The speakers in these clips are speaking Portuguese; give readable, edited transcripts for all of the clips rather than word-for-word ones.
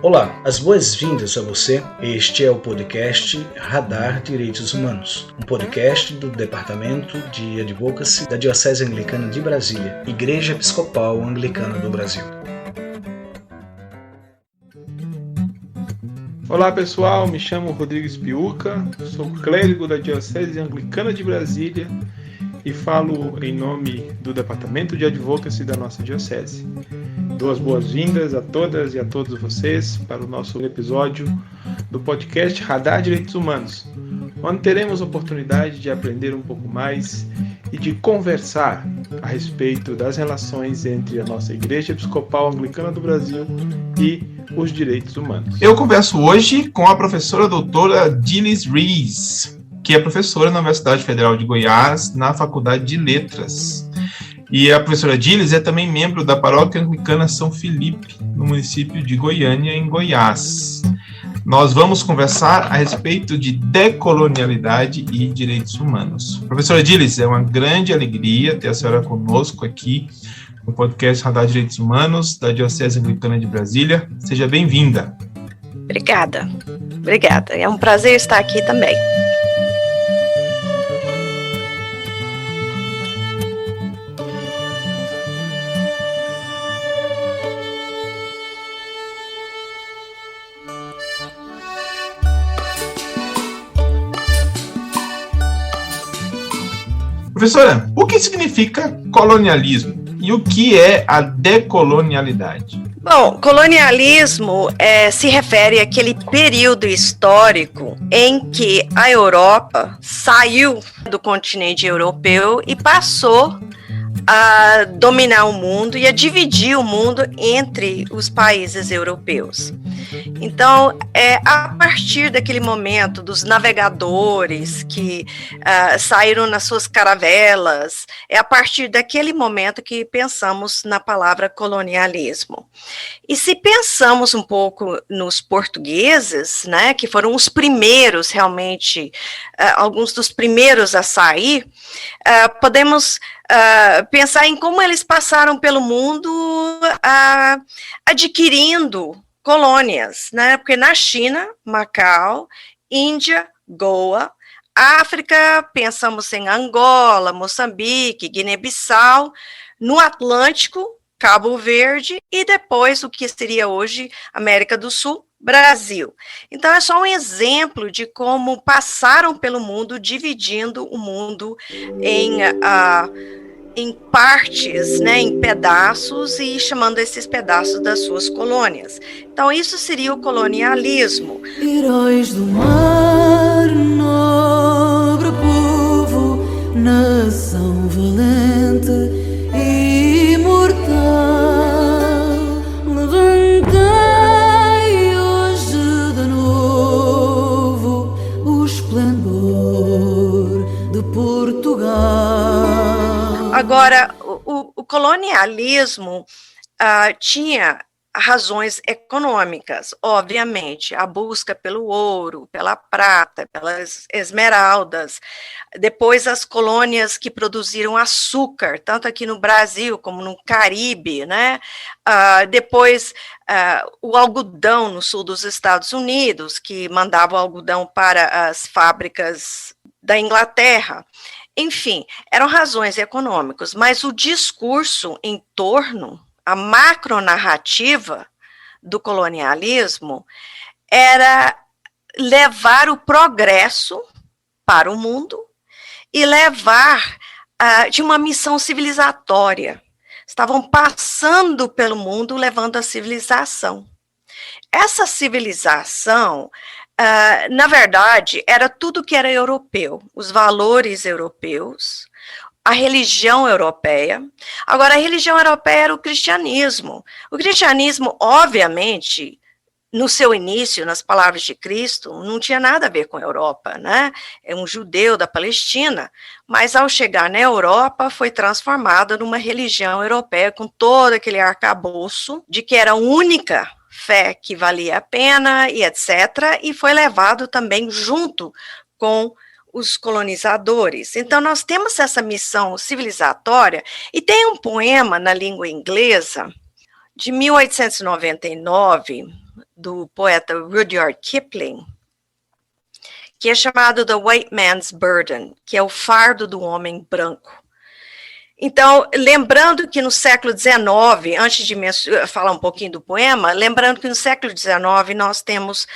Olá, as boas-vindas a você. Este é o podcast Radar Direitos Humanos, um podcast do Departamento de Advocacy da Diocese Anglicana de Brasília, Igreja Episcopal Anglicana do Brasil. Olá pessoal, me chamo Rodrigo Piuca, sou clérigo da Diocese Anglicana de Brasília e falo em nome do Departamento de Advocacy da nossa Diocese. Dou as boas-vindas a todas e a todos vocês para o nosso episódio do podcast Radar Direitos Humanos, onde teremos a oportunidade de aprender um pouco mais e de conversar a respeito das relações entre a nossa Igreja Episcopal Anglicana do Brasil e os direitos humanos. Eu converso hoje com a professora doutora Gilles Rees, que é professora na Universidade Federal de Goiás, na Faculdade de Letras. E a professora Gilles é também membro da Paróquia Anglicana São Felipe, no município de Goiânia, em Goiás. Nós vamos conversar a respeito de decolonialidade e direitos humanos. Professora Gilles, é uma grande alegria ter a senhora conosco aqui no podcast Radar Direitos Humanos da Diocese Anglicana de Brasília. Seja bem-vinda. Obrigada. É um prazer estar aqui também. Professora, o que significa colonialismo e o que é a decolonialidade? Bom, colonialismo se refere àquele período histórico em que a Europa saiu do continente europeu e passou a dominar o mundo e a dividir o mundo entre os países europeus. Então, a partir daquele momento dos navegadores que saíram nas suas caravelas, é a partir daquele momento que pensamos na palavra colonialismo. E se pensamos um pouco nos portugueses, né, que foram os primeiros realmente, alguns dos primeiros a sair, podemos pensar em como eles passaram pelo mundo adquirindo colônias, né? Porque na China, Macau, Índia, Goa, África, pensamos em Angola, Moçambique, Guiné-Bissau, no Atlântico, Cabo Verde e depois o que seria hoje América do Sul, Brasil. Então é só um exemplo de como passaram pelo mundo, dividindo o mundo em partes, né, em pedaços e chamando esses pedaços das suas colônias. Então isso seria o colonialismo. Heróis do mar, nobre povo, nação valente e imortal, levantei hoje de novo o esplendor de Portugal. Agora, o colonialismo tinha razões econômicas, obviamente, a busca pelo ouro, pela prata, pelas esmeraldas, depois as colônias que produziram açúcar, tanto aqui no Brasil como no Caribe, né? Depois o algodão no sul dos Estados Unidos, que mandava o algodão para as fábricas da Inglaterra. Enfim, eram razões econômicas, mas o discurso em torno, a macronarrativa do colonialismo era levar o progresso para o mundo e levar de uma missão civilizatória. Estavam passando pelo mundo levando a civilização. Essa civilização, na verdade, era tudo que era europeu, os valores europeus, a religião europeia. Agora, a religião europeia era o cristianismo. O cristianismo, obviamente, no seu início, nas palavras de Cristo, não tinha nada a ver com a Europa, né? É um judeu da Palestina, mas ao chegar na Europa, foi transformada numa religião europeia com todo aquele arcabouço de que era a única fé que valia a pena e etc., e foi levado também junto com os colonizadores. Então, nós temos essa missão civilizatória, e tem um poema na língua inglesa, de 1899, do poeta Rudyard Kipling, que é chamado The White Man's Burden, que é o fardo do homem branco. Então, lembrando que no século XIX, antes de falar um pouquinho do poema, lembrando que no século XIX nós temos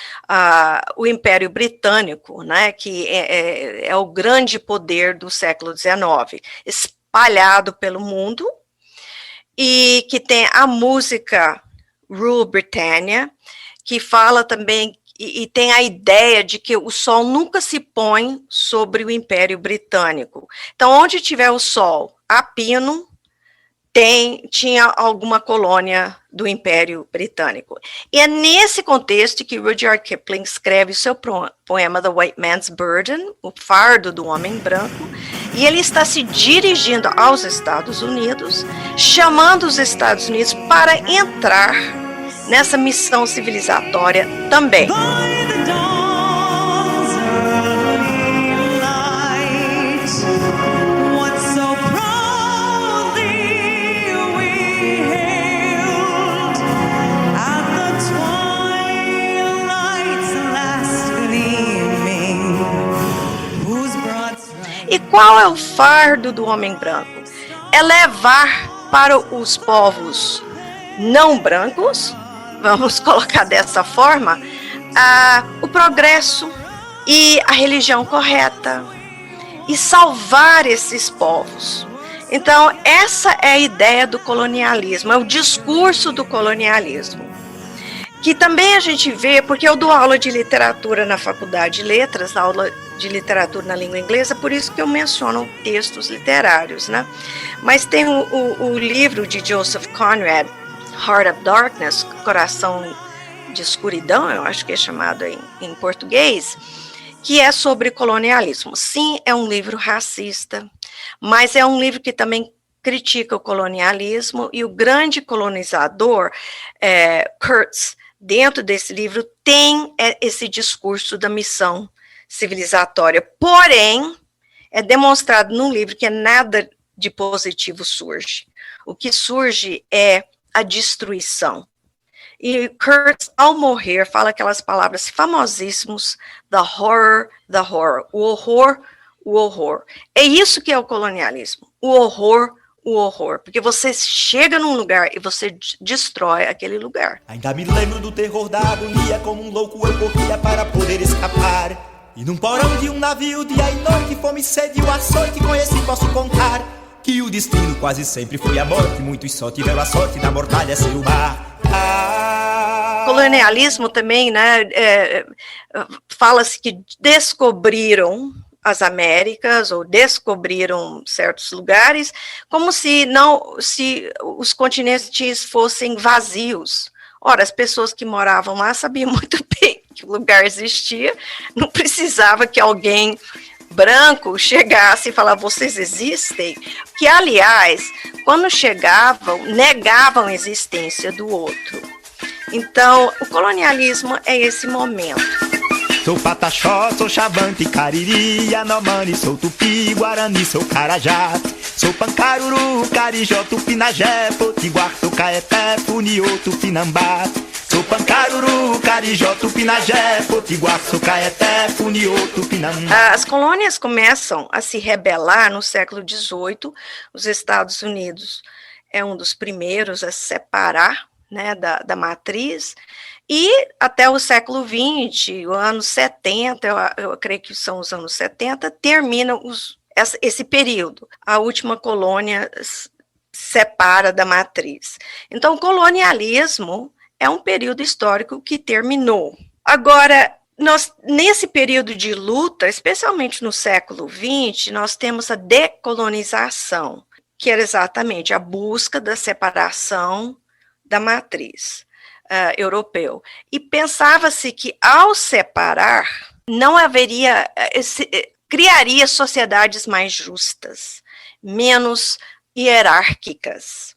o Império Britânico, né, que é o grande poder do século XIX, espalhado pelo mundo, e que tem a música Rule Britannia, que fala também, e tem a ideia de que o sol nunca se põe sobre o Império Britânico. Então, onde tiver o sol a pino, tinha alguma colônia do Império Britânico. E é nesse contexto que Rudyard Kipling escreve o seu poema The White Man's Burden, o fardo do homem branco, e ele está se dirigindo aos Estados Unidos, chamando os Estados Unidos para entrar nessa missão civilizatória também. E qual é o fardo do homem branco? É levar para os povos não brancos, vamos colocar dessa forma, o progresso e a religião correta, e salvar esses povos. Então, essa é a ideia do colonialismo, é o discurso do colonialismo, que também a gente vê, porque eu dou aula de literatura na Faculdade de Letras, aula de literatura na língua inglesa, por isso que eu menciono textos literários, né? Mas tem o livro de Joseph Conrad, Heart of Darkness, Coração de Escuridão, eu acho que é chamado em português, que é sobre colonialismo. Sim, é um livro racista, mas é um livro que também critica o colonialismo, e o grande colonizador, Kurtz, dentro desse livro, tem esse discurso da missão civilizatória. Porém, é demonstrado no livro que nada de positivo surge. O que surge é a destruição. E Kurtz, ao morrer, fala aquelas palavras famosíssimas, the horror, o horror, o horror. É isso que é o colonialismo, o horror, porque você chega num lugar e você destrói aquele lugar. Ainda me lembro do terror da agonia, como um louco eu corria para poder escapar. E num porão de um navio, dia e noite, fome e sede e o açoite, conheci, posso contar, que o destino quase sempre foi a morte, muitos só tiveram a sorte da mortalha ser o mar. Colonialismo também, né, fala-se que descobriram as Américas, ou descobriram certos lugares, como se os continentes fossem vazios. Ora, as pessoas que moravam lá sabiam muito bem que o lugar existia, não precisava que alguém branco chegasse e falasse, vocês existem? Que, aliás, quando chegavam, negavam a existência do outro. Então, o colonialismo é esse momento. Sou Pataxó, sou Xavante, Cariri, Yanomami, sou Tupi, Guarani, sou Carajá. Sou Pancaruru, Carijó, Tupinagé, Potiguar, Tucaeté, Funiô, Tupinambá. Sou Pancaruru, Carijó, Tupinagé, Potiguar, Tucaeté, Funiô, Tupinambá. As colônias começam a se rebelar no século XVIII. Os Estados Unidos é um dos primeiros a se separar, né, da matriz. E até o século XX, o ano 70, eu creio que são os anos 70, termina esse período. A última colônia separa da matriz. Então, o colonialismo é um período histórico que terminou. Agora, nesse período de luta, especialmente no século XX, nós temos a decolonização, que era exatamente a busca da separação da matriz europeu. E pensava-se que, ao separar, não haveria, criaria sociedades mais justas, menos hierárquicas.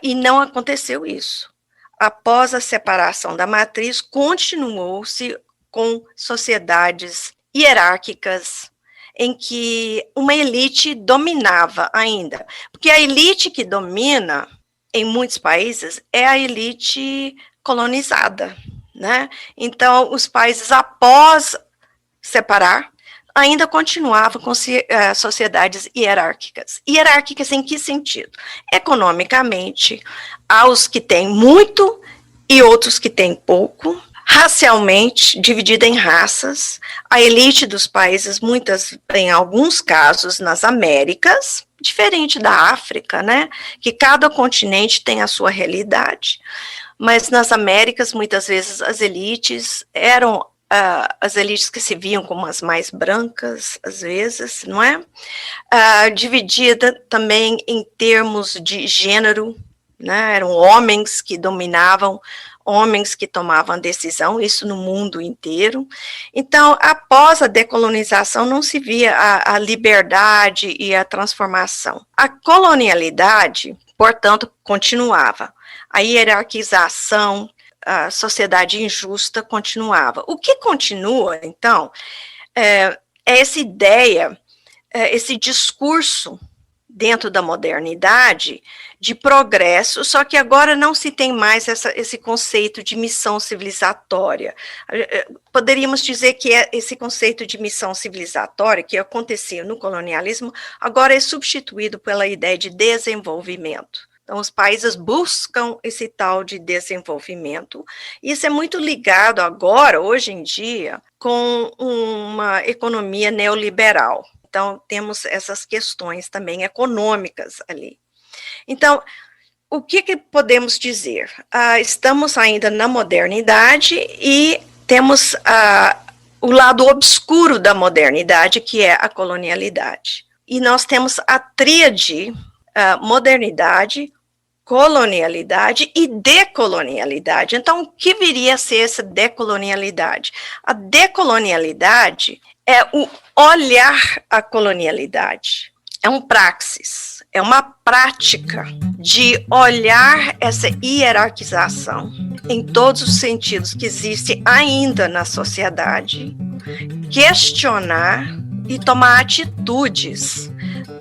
E não aconteceu isso. Após a separação da matriz, continuou-se com sociedades hierárquicas, em que uma elite dominava ainda. Porque a elite que domina em muitos países é a elite colonizada, né? Então, os países, após separar, ainda continuavam com sociedades hierárquicas. Hierárquicas em que sentido? Economicamente, há os que têm muito e outros que têm pouco. Racialmente, dividida em raças. A elite dos países, em alguns casos, nas Américas, diferente da África, né? Que cada continente tem a sua realidade. Mas nas Américas, muitas vezes, as elites eram as elites que se viam como as mais brancas, às vezes, não é? Dividida também em termos de gênero, né? Eram homens que dominavam, homens que tomavam decisão, isso no mundo inteiro. Então, após a decolonização, não se via a liberdade e a transformação. A colonialidade, portanto, continuava. A hierarquização, a sociedade injusta continuava. O que continua, então, é essa ideia, esse discurso dentro da modernidade de progresso, só que agora não se tem mais esse conceito de missão civilizatória. Poderíamos dizer que esse conceito de missão civilizatória que acontecia no colonialismo, agora é substituído pela ideia de desenvolvimento. Então, os países buscam esse tal de desenvolvimento. Isso é muito ligado agora, hoje em dia, com uma economia neoliberal. Então, temos essas questões também econômicas ali. Então, o que podemos dizer? Estamos ainda na modernidade e temos o lado obscuro da modernidade, que é a colonialidade. E nós temos a tríade modernidade, colonialidade e decolonialidade. Então, o que viria a ser essa decolonialidade? A decolonialidade é o olhar a colonialidade, é um praxis, é uma prática de olhar essa hierarquização em todos os sentidos que existe ainda na sociedade, questionar e tomar atitudes,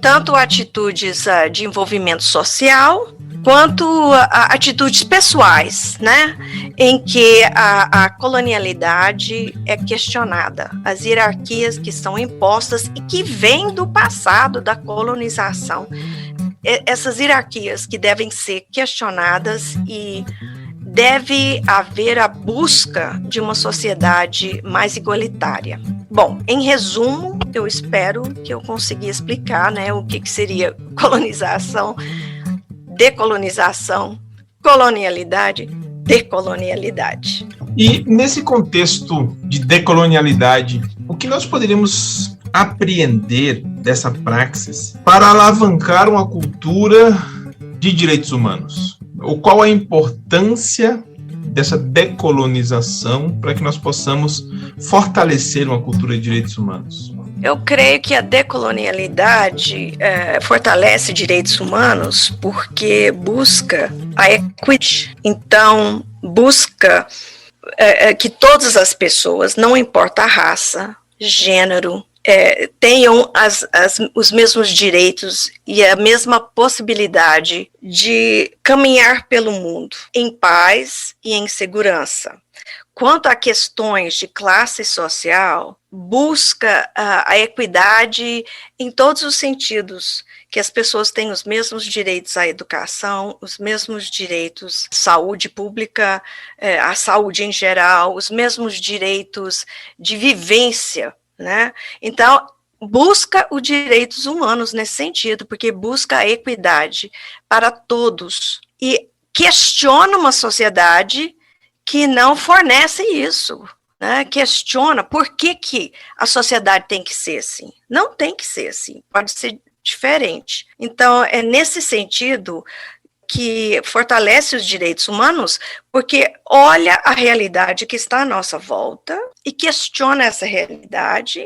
tanto atitudes de envolvimento social, quanto atitudes pessoais, né, em que a colonialidade é questionada, as hierarquias que são impostas e que vêm do passado da colonização, essas hierarquias que devem ser questionadas e deve haver a busca de uma sociedade mais igualitária. Bom, em resumo, eu espero que eu consegui explicar, né, o que seria colonização, decolonização, colonialidade, decolonialidade. E nesse contexto de decolonialidade, o que nós poderíamos apreender dessa praxis para alavancar uma cultura de direitos humanos? Ou qual a importância dessa decolonização para que nós possamos fortalecer uma cultura de direitos humanos? Eu creio que a decolonialidade fortalece direitos humanos porque busca a equidade. Então, busca que todas as pessoas, não importa a raça, gênero, tenham os mesmos direitos e a mesma possibilidade de caminhar pelo mundo em paz e em segurança. Quanto a questões de classe social, busca a equidade em todos os sentidos, que as pessoas tenham os mesmos direitos à educação, os mesmos direitos à saúde pública, à saúde em geral, os mesmos direitos de vivência, né? Então, busca os direitos humanos nesse sentido, porque busca a equidade para todos e questiona uma sociedade que não fornece isso, né? Questiona por que a sociedade tem que ser assim. Não tem que ser assim, pode ser diferente. Então, é nesse sentido que fortalece os direitos humanos, porque olha a realidade que está à nossa volta e questiona essa realidade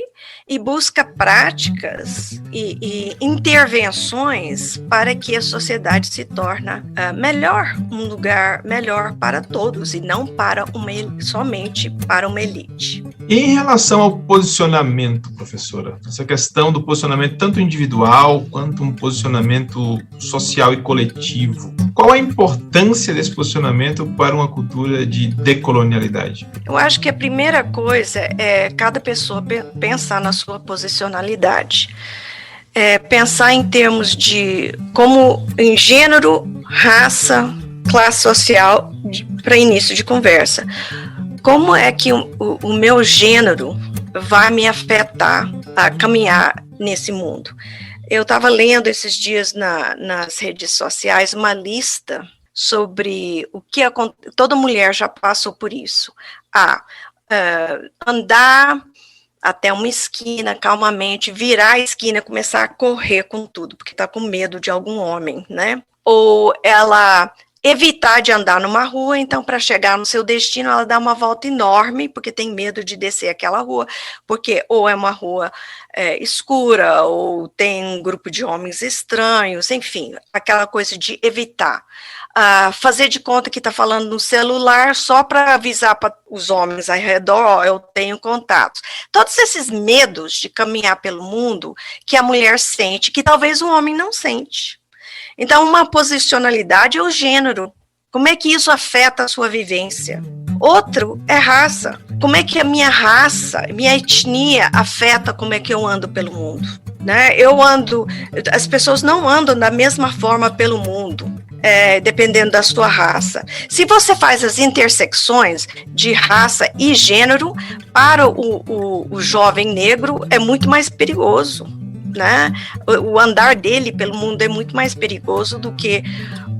e busca práticas e intervenções para que a sociedade se torne melhor, um lugar melhor para todos e não para somente para uma elite. E em relação ao posicionamento, professora, essa questão do posicionamento tanto individual quanto um posicionamento social e coletivo, qual a importância desse posicionamento para uma cultura de decolonialidade? Eu acho que a primeira coisa é cada pessoa pensar na sua posicionalidade. Pensar em termos de como em gênero, raça, classe social, para início de conversa. Como é que o meu gênero vai me afetar a caminhar nesse mundo? Eu estava lendo esses dias nas redes sociais uma lista sobre o que toda mulher já passou por isso. Andar até uma esquina calmamente, virar a esquina, começar a correr com tudo, porque está com medo de algum homem, né? Ou ela evitar de andar numa rua, então para chegar no seu destino ela dá uma volta enorme, porque tem medo de descer aquela rua, porque ou é uma rua escura, ou tem um grupo de homens estranhos, enfim, aquela coisa de evitar. Fazer de conta que está falando no celular só para avisar para os homens ao redor, eu tenho contatos. Todos esses medos de caminhar pelo mundo que a mulher sente, que talvez o homem não sente. Então, uma posicionalidade é o gênero. Como é que isso afeta a sua vivência? Outro é raça. Como é que a minha raça, minha etnia afeta como é que eu ando pelo mundo? Né? As pessoas não andam da mesma forma pelo mundo. Dependendo da sua raça. Se você faz as intersecções de raça e gênero, para o jovem negro é muito mais perigoso, né? O andar dele pelo mundo é muito mais perigoso do que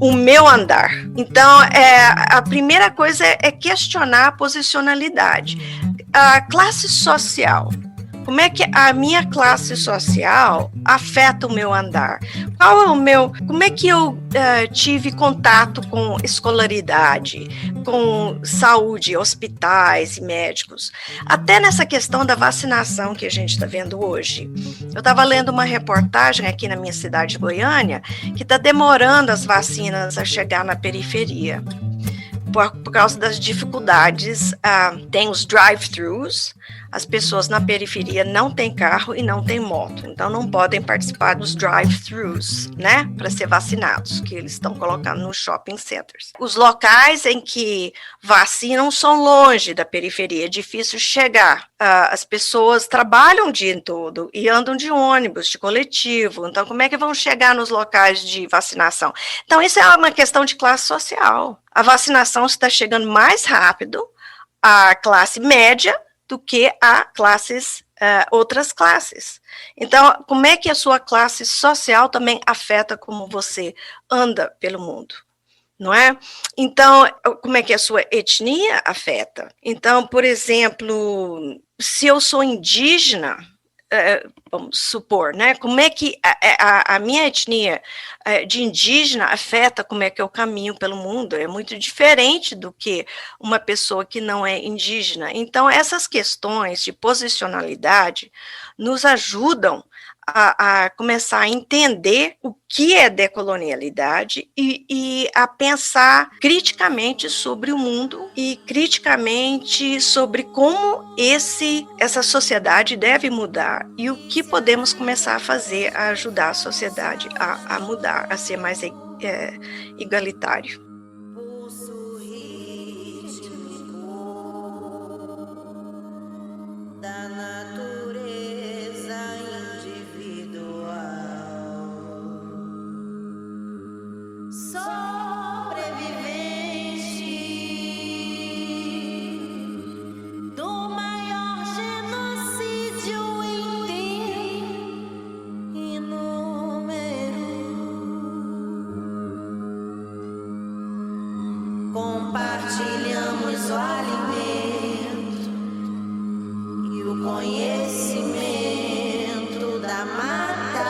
o meu andar. Então, a primeira coisa é questionar a posicionalidade. A classe social. Como é que a minha classe social afeta o meu andar? Como é que eu tive contato com escolaridade, com saúde, hospitais e médicos? Até nessa questão da vacinação que a gente está vendo hoje. Eu estava lendo uma reportagem aqui na minha cidade de Goiânia, que está demorando as vacinas a chegar na periferia. Por causa das dificuldades, tem os drive-thrus, as pessoas na periferia não têm carro e não têm moto, então não podem participar dos drive-thrus, né, para ser vacinados, que eles estão colocando nos shopping centers. Os locais em que vacinam são longe da periferia, é difícil chegar. As pessoas trabalham o dia todo e andam de ônibus, de coletivo, então como é que vão chegar nos locais de vacinação? Então isso é uma questão de classe social. A vacinação está chegando mais rápido à classe média do que a outras classes. Então, como é que a sua classe social também afeta como você anda pelo mundo? Não é? Então, como é que a sua etnia afeta? Então, por exemplo, se eu sou indígena, vamos supor, né? Como é que a minha etnia de indígena afeta como é que eu caminho pelo mundo? É muito diferente do que uma pessoa que não é indígena. Então, essas questões de posicionalidade nos ajudam a começar a entender o que é decolonialidade e a pensar criticamente sobre o mundo e criticamente sobre como essa sociedade deve mudar e o que podemos começar a fazer a ajudar a sociedade a mudar, a ser mais igualitário. Compartilhamos o alimento e o conhecimento da mata,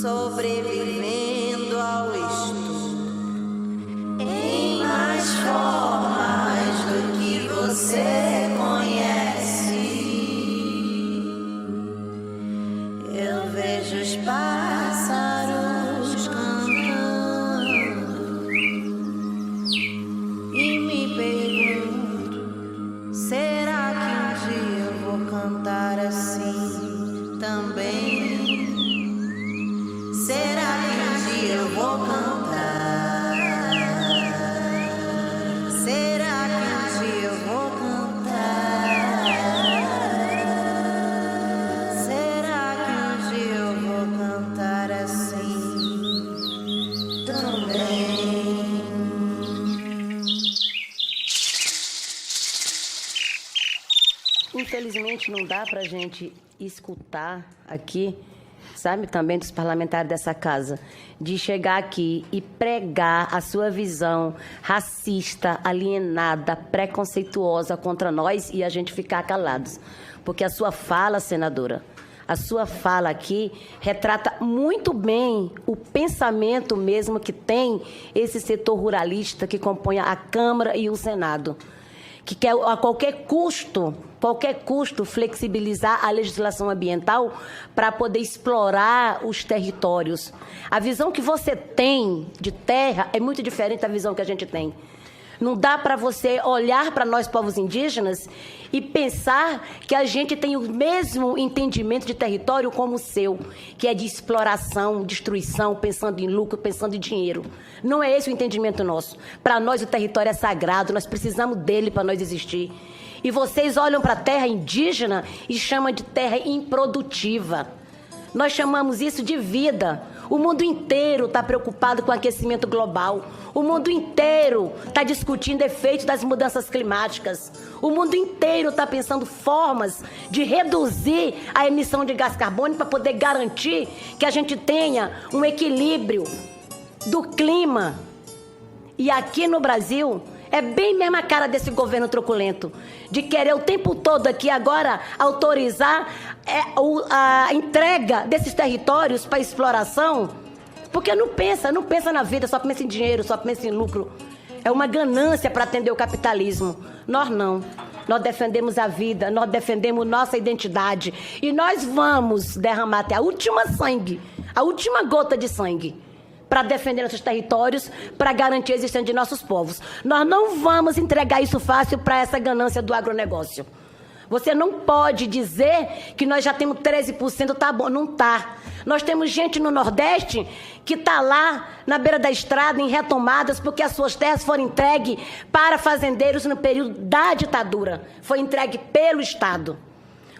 sobrevivendo ao estudo em mais formas do que você conhece. Eu vejo os pássaros cantando e me pergunto, será que um dia eu vou cantar assim também? Será realmente não dá para a gente escutar aqui, sabe, também dos parlamentares dessa casa, de chegar aqui e pregar a sua visão racista, alienada, preconceituosa contra nós e a gente ficar calados. Porque a sua fala, senadora, a sua fala aqui retrata muito bem o pensamento mesmo que tem esse setor ruralista que compõe a Câmara e o Senado, que quer a qualquer custo, flexibilizar a legislação ambiental para poder explorar os territórios. A visão que você tem de terra é muito diferente da visão que a gente tem. Não dá para você olhar para nós, povos indígenas, e pensar que a gente tem o mesmo entendimento de território como o seu, que é de exploração, destruição, pensando em lucro, pensando em dinheiro. Não é esse o entendimento nosso. Para nós o território é sagrado, nós precisamos dele para nós existir. E vocês olham para a terra indígena e chamam de terra improdutiva. Nós chamamos isso de vida. O mundo inteiro está preocupado com o aquecimento global. O mundo inteiro está discutindo efeitos das mudanças climáticas. O mundo inteiro está pensando formas de reduzir a emissão de gás carbônico para poder garantir que a gente tenha um equilíbrio do clima. E aqui no Brasil, é bem mesmo a cara desse governo truculento, de querer o tempo todo aqui agora autorizar a entrega desses territórios para exploração, porque não pensa na vida, só pensa em dinheiro, só pensa em lucro. É uma ganância para atender o capitalismo. Nós não. Nós defendemos a vida, nós defendemos nossa identidade e nós vamos derramar até a última sangue, a última gota de sangue, para defender nossos territórios, para garantir a existência de nossos povos. Nós não vamos entregar isso fácil para essa ganância do agronegócio. Você não pode dizer que nós já temos 13%, tá bom, não tá. Nós temos gente no Nordeste que está lá na beira da estrada em retomadas porque as suas terras foram entregues para fazendeiros no período da ditadura. Foi entregue pelo Estado.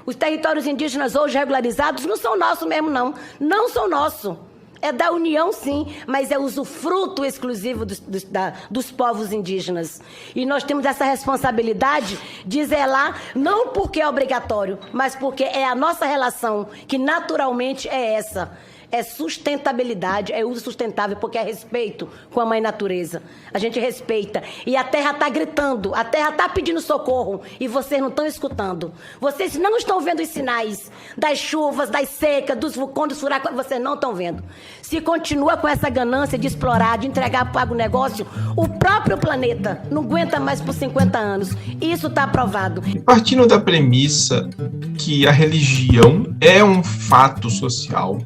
Os territórios indígenas hoje regularizados não são nossos mesmo, não. Não são nossos. É da União, sim, mas é usufruto exclusivo dos povos indígenas. E nós temos essa responsabilidade de zelar, não porque é obrigatório, mas porque é a nossa relação, que naturalmente é essa. É sustentabilidade, é uso sustentável, porque é respeito com a mãe natureza. A gente respeita. E a terra está gritando, a terra está pedindo socorro, e vocês não estão escutando. Vocês não estão vendo os sinais das chuvas, das secas, dos vulcões, dos furacões, vocês não estão vendo. Se continua com essa ganância de explorar, de entregar para o negócio, o próprio planeta não aguenta mais por 50 anos. Isso está aprovado. E partindo da premissa que a religião é um fato social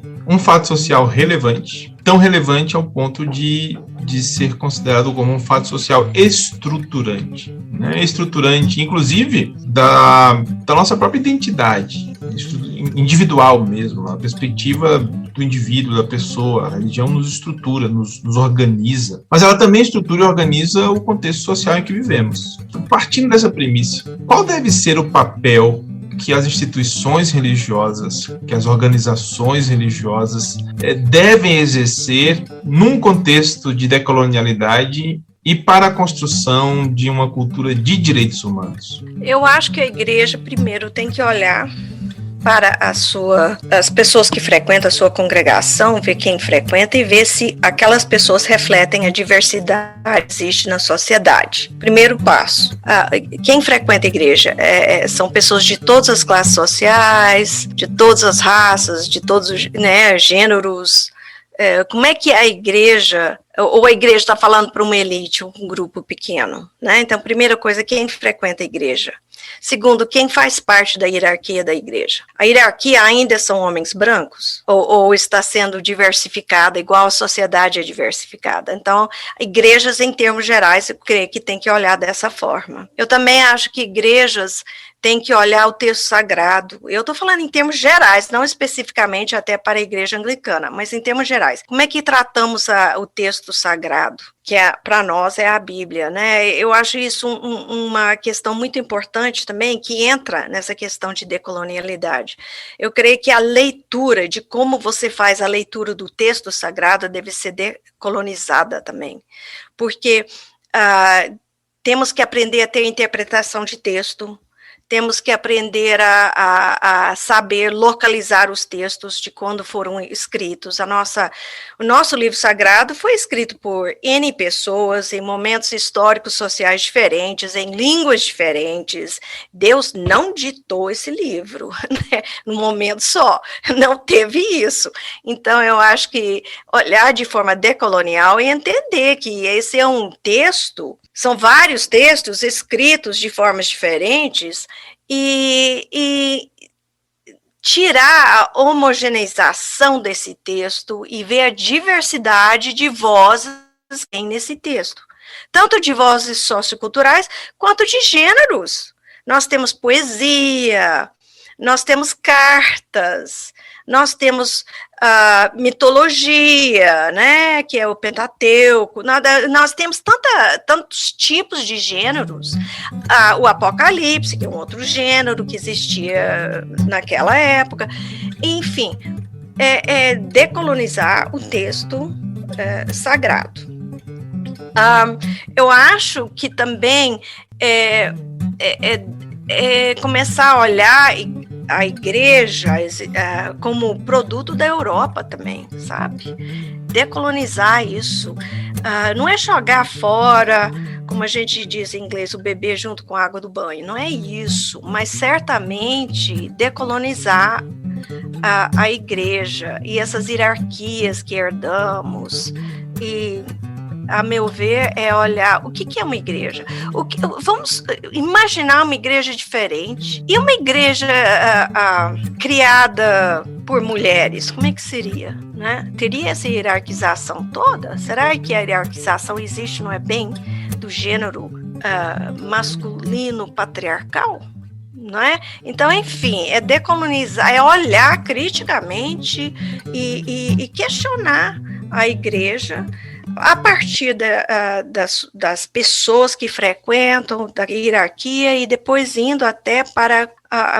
relevante, tão relevante ao ponto de ser considerado como um fato social estruturante, né? Estruturante, inclusive, da nossa própria identidade, individual mesmo, a perspectiva do indivíduo, da pessoa. A religião nos estrutura, nos organiza, mas ela também estrutura e organiza o contexto social em que vivemos. Partindo dessa premissa, qual deve ser o papel que as instituições religiosas, que as organizações religiosas devem exercer num contexto de decolonialidade e para a construção de uma cultura de direitos humanos? Eu acho que a igreja primeiro tem que olhar para as pessoas que frequentam a sua congregação, ver quem frequenta e ver se aquelas pessoas refletem a diversidade que existe na sociedade. Primeiro passo, quem frequenta a igreja são pessoas de todas as classes sociais, de todas as raças, de todos os gêneros. Como é que a igreja, ou a igreja está falando para uma elite, um grupo pequeno, né? Então, primeira coisa, quem frequenta a igreja. Segundo, quem faz parte da hierarquia da igreja. A hierarquia ainda são homens brancos? Ou está sendo diversificada, igual a sociedade é diversificada? Então, igrejas, em termos gerais, eu creio que tem que olhar dessa forma. Eu também acho que igrejas têm que olhar o texto sagrado. Eu estou falando em termos gerais, não especificamente até para a igreja anglicana, mas em termos gerais. Como é que tratamos o texto sagrado? Que para nós é a Bíblia, né? Eu acho isso uma questão muito importante também, que entra nessa questão de decolonialidade. Eu creio que a leitura, de como você faz a leitura do texto sagrado, deve ser decolonizada também, porque temos que aprender a ter interpretação de texto, temos que aprender a saber localizar os textos de quando foram escritos. O nosso livro sagrado foi escrito por N pessoas, em momentos históricos, sociais diferentes, em línguas diferentes. Deus não ditou esse livro, né, num momento só, não teve isso. Então, eu acho que olhar de forma decolonial e entender que esse é um texto, são vários textos escritos de formas diferentes, e tirar a homogeneização desse texto e ver a diversidade de vozes que tem nesse texto, tanto de vozes socioculturais quanto de gêneros. Nós temos poesia, nós temos cartas, nós temos mitologia, né, que é o Pentateuco, nós temos tantos tipos de gêneros, o Apocalipse, que é um outro gênero que existia naquela época, enfim, decolonizar o texto sagrado. Eu acho que também começar a olhar a igreja como produto da Europa também, sabe? Decolonizar isso. Não é jogar fora, como a gente diz em inglês, o bebê junto com a água do banho. Não é isso, mas certamente decolonizar a igreja e essas hierarquias que herdamos. E, a meu ver, é olhar o que é uma igreja. Vamos imaginar uma igreja diferente. E uma igreja criada por mulheres, como é que seria? Né? Teria essa hierarquização toda? Será que a hierarquização existe, não é bem do gênero masculino patriarcal? Não é? Então, enfim, é decolonizar, é olhar criticamente e questionar a igreja a partir das pessoas que frequentam, da hierarquia, e depois indo até para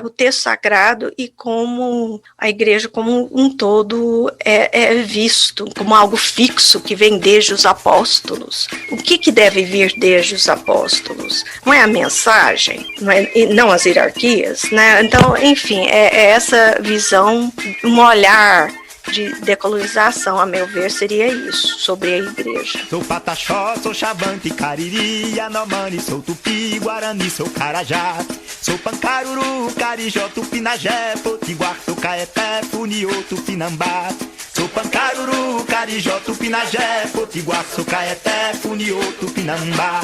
o texto sagrado e como a igreja como um todo é visto como algo fixo que vem desde os apóstolos. O que deve vir desde os apóstolos? Não é a mensagem, não as hierarquias, né? Então, enfim, é essa visão, um olhar de decolonização, a meu ver, seria isso, sobre a igreja. Sou Pataxó, sou Xavante, Cariri, Yanomami, sou Tupi, Guarani, sou Carajá. Sou Pancaruru, Carijó, Tupinagé, Potiguar, sou Caeté, Funiô, Tupinambá. Sou Pancaruru, Carijó, Tupinagé, Potiguar, sou Caeté, Funiô, Tupinambá.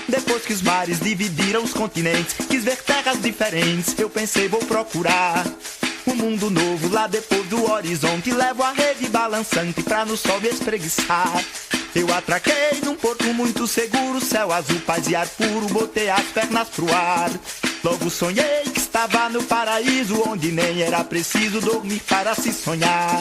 Depois que os mares dividiram os continentes, quis ver terras diferentes, eu pensei vou procurar um mundo novo lá depois do horizonte. Levo a rede balançante pra no sol me espreguiçar. Eu atraquei num porto muito seguro, céu azul, paz e ar puro, botei as pernas pro ar. Logo sonhei que estava no paraíso, onde nem era preciso dormir para se sonhar.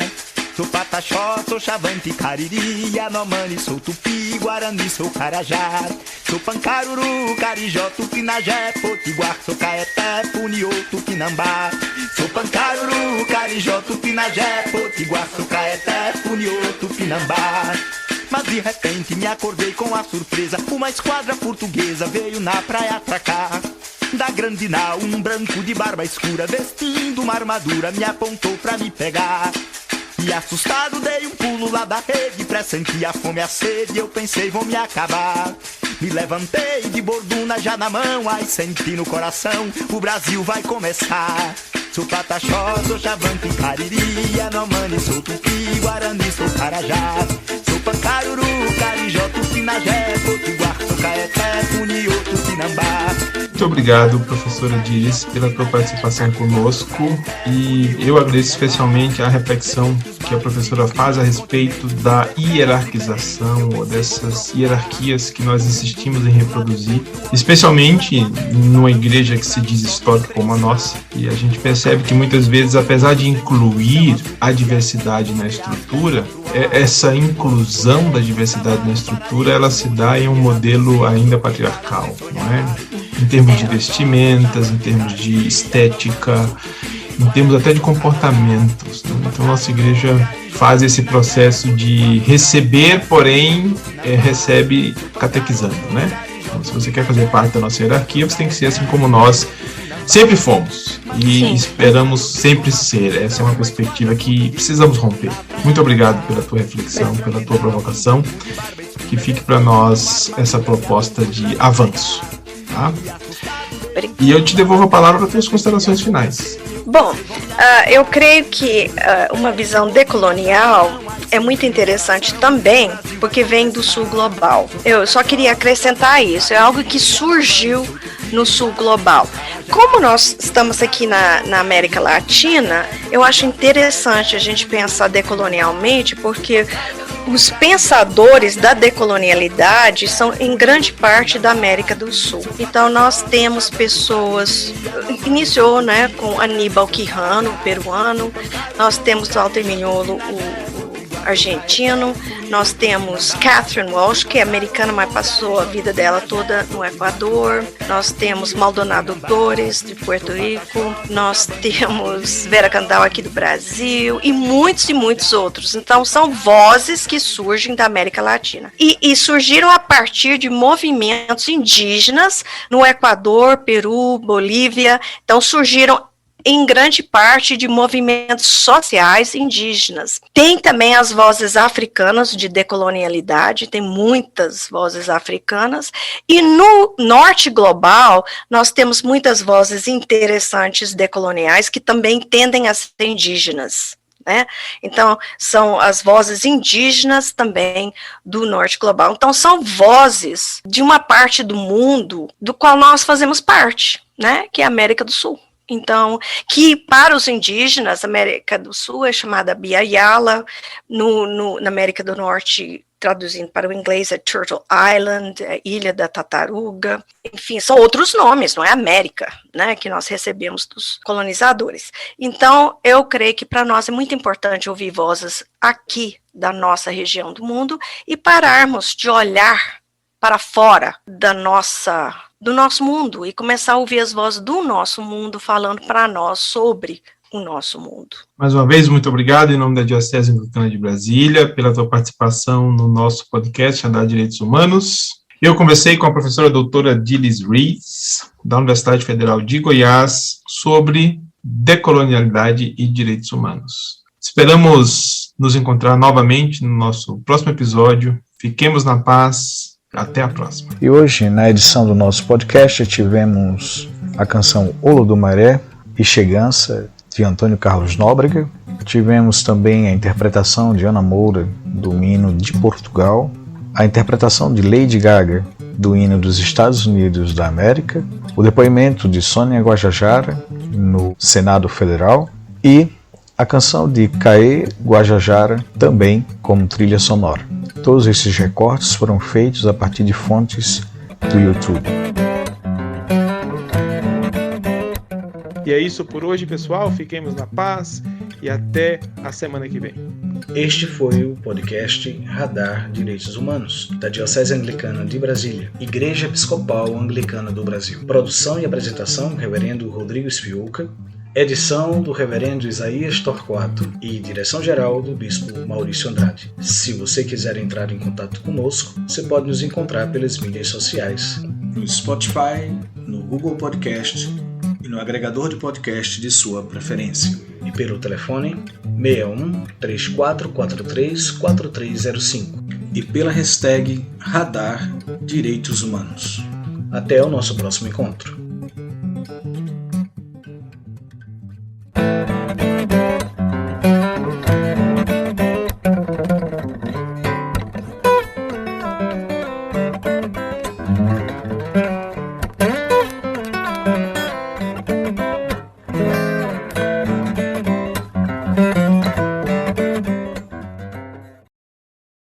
Sou Pataxó, sou Xavante, Cariri, Yanomami, sou Tupi, Guarani, sou Carajá. Sou Pancaruru, Carijó, Tupinagé, Potiguar, sou Caeté, Funiô, Tupinambá. Sou Pancaruru, Carijó, Tupinagé, Potiguar, sou Caeté, Funiô, Tupinambá. Mas de repente me acordei com a surpresa, uma esquadra portuguesa veio na praia atracar. Da grande nau, um branco de barba escura, vestindo uma armadura, me apontou pra me pegar. E assustado dei um pulo lá da rede, pressenti a fome e a sede, eu pensei vão me acabar. Me levantei de borduna já na mão, aí senti no coração, o Brasil vai começar. Sou Pataxó, sou Xavante, Cariri, Yanomami, sou Tupi, Guarani, sou Carajá. Sou Pancaruru, Carijó, Tupinagé, Potiguar, sou Caeté, Funiô, Tupinambá. Muito obrigado, professora Dilis, pela tua participação conosco, e eu agradeço especialmente a reflexão que a professora faz a respeito da hierarquização, ou dessas hierarquias que nós insistimos em reproduzir, especialmente numa igreja que se diz histórica como a nossa, e a gente percebe que muitas vezes, apesar de incluir a diversidade na estrutura, essa inclusão da diversidade na estrutura, ela se dá em um modelo ainda patriarcal, não é? Em termos de vestimentas, em termos de estética, em termos até de comportamentos, né? Então, nossa igreja faz esse processo de receber, porém, recebe catequizando, né? Então, se você quer fazer parte da nossa hierarquia, você tem que ser assim como nós, Sempre fomos e Sim. esperamos sempre ser. Essa é uma perspectiva que precisamos romper. Muito obrigado pela tua reflexão, pela tua provocação. Que fique para nós essa proposta de avanço. Tá? E eu te devolvo a palavra para tuas considerações finais. Bom, eu creio que uma visão decolonial é muito interessante também, porque vem do sul global. Eu só queria acrescentar isso, é algo que surgiu no sul global. Como nós estamos aqui na América Latina, eu acho interessante a gente pensar decolonialmente, porque os pensadores da decolonialidade são em grande parte da América do Sul. Então nós temos pessoas, iniciou, né, com Aníbal Quijano, o peruano, nós temos Walter Mignolo, o argentino, nós temos Catherine Walsh, que é americana, mas passou a vida dela toda no Equador, nós temos Maldonado Torres, de Puerto Rico, nós temos Vera Candal aqui do Brasil, e muitos outros. Então são vozes que surgem da América Latina. E surgiram a partir de movimentos indígenas no Equador, Peru, Bolívia. Então surgiram em grande parte de movimentos sociais indígenas. Tem também as vozes africanas de decolonialidade, tem muitas vozes africanas, e no norte global nós temos muitas vozes interessantes decoloniais que também tendem a ser indígenas. Né? Então, são as vozes indígenas também do norte global. Então, são vozes de uma parte do mundo do qual nós fazemos parte, né? Que é a América do Sul. Então, que para os indígenas, a América do Sul é chamada Biayala, na América do Norte, traduzindo para o inglês, é Turtle Island, é Ilha da Tartaruga, enfim, são outros nomes, não é América, né, que nós recebemos dos colonizadores. Então, eu creio que para nós é muito importante ouvir vozes aqui da nossa região do mundo e pararmos de olhar para fora do nosso mundo e começar a ouvir as vozes do nosso mundo falando para nós sobre o nosso mundo. Mais uma vez, muito obrigado em nome da Diocese Anglicana de Brasília pela tua participação no nosso podcast Radar Direitos Humanos. Eu conversei com a professora doutora Dilys Rees, da Universidade Federal de Goiás, sobre decolonialidade e direitos humanos. Esperamos nos encontrar novamente no nosso próximo episódio. Fiquemos na paz. Até a próxima. E hoje, na edição do nosso podcast, tivemos a canção Olo do Maré e Chegança, de Antônio Carlos Nóbrega. Tivemos também a interpretação de Ana Moura, do hino de Portugal, a interpretação de Lady Gaga, do hino dos Estados Unidos da América, o depoimento de Sônia Guajajara, no Senado Federal, e a canção de Caê Guajajara, também como trilha sonora. Todos esses recortes foram feitos a partir de fontes do YouTube. E é isso por hoje, pessoal. Fiquemos na paz e até a semana que vem. Este foi o podcast Radar Direitos Humanos, da Diocese Anglicana de Brasília, Igreja Episcopal Anglicana do Brasil. Produção e apresentação, Reverendo Rodrigo Spiuca. Edição do Reverendo Isaías Torquato e direção-geral do Bispo Maurício Andrade. Se você quiser entrar em contato conosco, você pode nos encontrar pelas mídias sociais, no Spotify, no Google Podcast e no agregador de podcast de sua preferência. E pelo telefone 61 3443 4305 e pela hashtag Radar Direitos Humanos. Até o nosso próximo encontro.